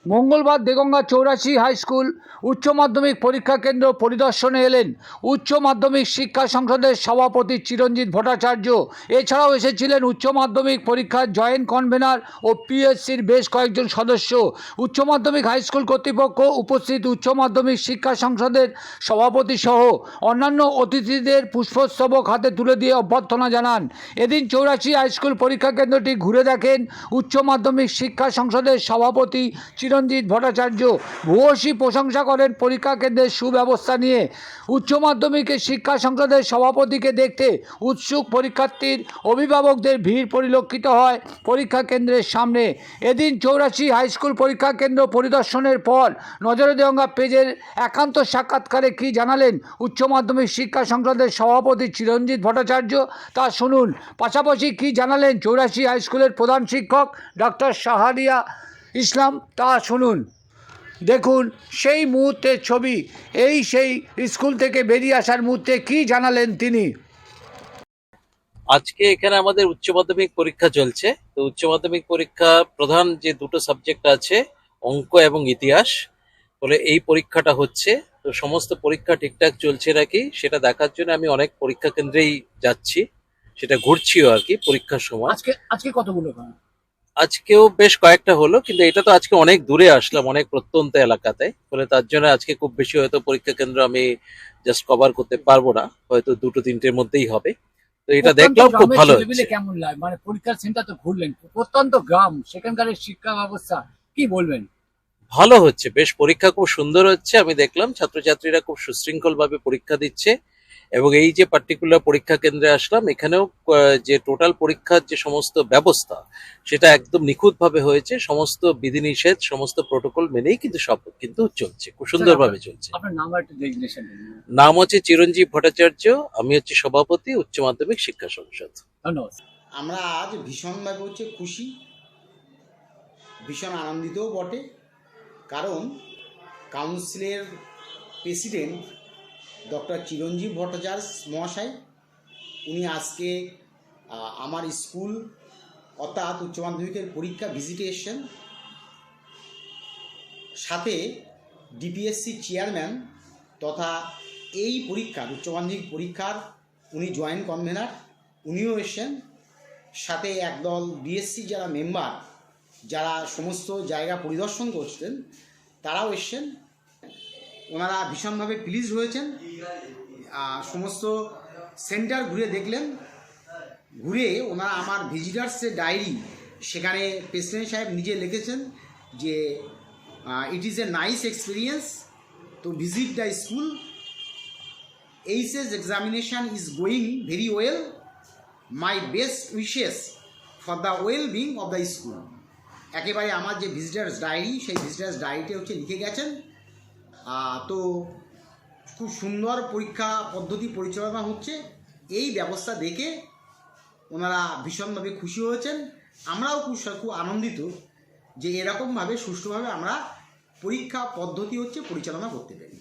মঙ্গলবার Deganga 84 high school উচ্চ মাধ্যমিক পরীক্ষা কেন্দ্র পরিদর্শনে এলেন উচ্চ মাধ্যমিক শিক্ষা সংসদের সভাপতি চিরঞ্জিত ভট্টাচার্য। এছাড়াও এসেছিলেন উচ্চ মাধ্যমিক পরীক্ষার জয়েন্ট কনভেনার ও পিএসসির বেশ কয়েকজন সদস্য। উচ্চ মাধ্যমিক হাই স্কুল কর্তৃপক্ষ উপস্থিত উচ্চ মাধ্যমিক শিক্ষা সংসদের সভাপতি সহ অন্যান্য অতিথিদের পুষ্পস্তবক হাতে তুলে দিয়ে অভ্যর্থনা জানান। এদিন 84 হাই স্কুল পরীক্ষা কেন্দ্রটি ঘুরে দেখেন উচ্চ মাধ্যমিক শিক্ষা সংসদের সভাপতি চিরঞ্জিত ভট্টাচার্য। ভূয়সী প্রশংসা করেন পরীক্ষা কেন্দ্রের সুব্যবস্থা নিয়ে। উচ্চ মাধ্যমিকের শিক্ষা সংসদের সভাপতিকে দেখতে উৎসুক পরীক্ষার্থীর অভিভাবকদের ভিড় পরিলক্ষিত হয় পরীক্ষা কেন্দ্রের সামনে। এদিন 84 হাই স্কুল পরীক্ষা কেন্দ্র পরিদর্শনের পর নজরে দেগঙ্গা পেজের একান্ত সাক্ষাৎকারে কী জানালেন উচ্চ মাধ্যমিক শিক্ষা সংসদের সভাপতি চিরঞ্জিত ভট্টাচার্য তা শুনুন। পাশাপাশি কী জানালেন 84 হাই স্কুলের প্রধান শিক্ষক ডক্টর শাহরিয়া ইসলাম তা শুনুন। দেখুন সেই মুহূর্তের ছবি, সেই স্কুল থেকে বেরিয়ে আসার মুহূর্তে কী জানালেন তিনি। আজকে এখানে আমাদের উচ্চ মাধ্যমিক পরীক্ষা চলছে। তো উচ্চ মাধ্যমিক পরীক্ষা প্রধান যে দুটো সাবজেক্ট আছে, অঙ্ক এবং ইতিহাস, বলে এই পরীক্ষাটা হচ্ছে। তো সমস্ত পরীক্ষা ঠিকঠাক চলছে নাকি সেটা দেখার জন্য আমি অনেক পরীক্ষা কেন্দ্রেই যাচ্ছি, সেটা ঘুরছিও আর কি পরীক্ষার সময়। আজকে কতগুলো? আজকেও বেশ কয়েকটা হলো, কিন্তু এটা তো আজকে অনেক দূরে আসলাম, অনেক প্রত্যন্ত এলাকাতে, ফলে তার জন্য আজকে খুব বেশি হয়তো পরীক্ষা কেন্দ্র আমি জাস্ট কভার করতে পারবো না, হয়তো 2-3টের মধ্যেই হবে। তো এটা দেখলাম খুব ভালো হচ্ছে। কেমন লাগে, মানে পরীক্ষার সেন্টার তো ঘুরলেন, প্রত্যন্ত গ্রাম, সেখানকার শিক্ষা ব্যবস্থা কি বলবেন? ভালো হচ্ছে, বেশ পরীক্ষা খুব সুন্দর হচ্ছে। আমি দেখলাম ছাত্রছাত্রীরা খুব সুশৃঙ্খল ভাবে পরীক্ষা দিচ্ছে, এবং এই যে পার্টিকুলার পরীক্ষা কেন্দ্রে আসলাম এখানেও যে টোটাল পরীক্ষার যে সমস্ত ব্যবস্থা সেটা একদম নিখুঁত ভাবে হয়েছে। সমস্ত বিধিনিষেধ, সমস্ত প্রোটোকল মেনেই কিন্তু সব কিন্তু চলছে, খুব সুন্দরভাবে চলছে। আপনার নাম আর একটু ডেজিগনেশন। নাম হচ্ছে চিরঞ্জীব ভট্টাচার্য, আমি হচ্ছে সভাপতি উচ্চ মাধ্যমিক শিক্ষা সংসদ। ধন্যবাদ। আমরা আজ ভীষণভাবে খুশি, ভীষণ আনন্দিতও বটে, কারণ কাউন্সিলের প্রেসিডেন্ট ডক্টর চিরঞ্জীব ভট্টাচার্য মহাশয় উনি আজকে আমার স্কুল অর্থাৎ উচ্চ মাধ্যমিকের পরীক্ষা ভিজিটে এসছেন। সাথে ডিপিএসসি চেয়ারম্যান তথা এই পরীক্ষার উচ্চ মাধ্যমিক পরীক্ষার উনি জয়েন্ট কনভেনার, উনিও এসছেন। সাথে একদল বিএসসি যারা মেম্বার, যারা সমস্ত জায়গা পরিদর্শন করছেন, তারাও এসছেন। ওনারা ভীষণভাবে প্লিজ হয়েছেন। সমস্ত সেন্টার ঘুরে দেখলেন, ঘুরে ওনারা আমার ভিজিটার্সের ডায়েরি, সেখানে প্রেসিডেন্ট সাহেব নিজে লিখেছেন যে it is a nice experience to visit the school. HS examination is going very well, my best wishes for the well being of the school. একেবারে আমার যে ভিজিটার্স ডায়েরি, সেই ভিজিটার্স ডায়েরিতে লিখে গেছেন। তো খুব সুন্দর পরীক্ষা পদ্ধতি পরিচালনা হচ্ছে, এই ব্যবস্থা দেখে ওনারা ভীষণভাবে খুশি হয়েছেন। আমরাও খুব আনন্দিত যে এরকমভাবে সুষ্ঠুভাবে আমরা পরীক্ষা পদ্ধতি পরিচালনা করতে পারি।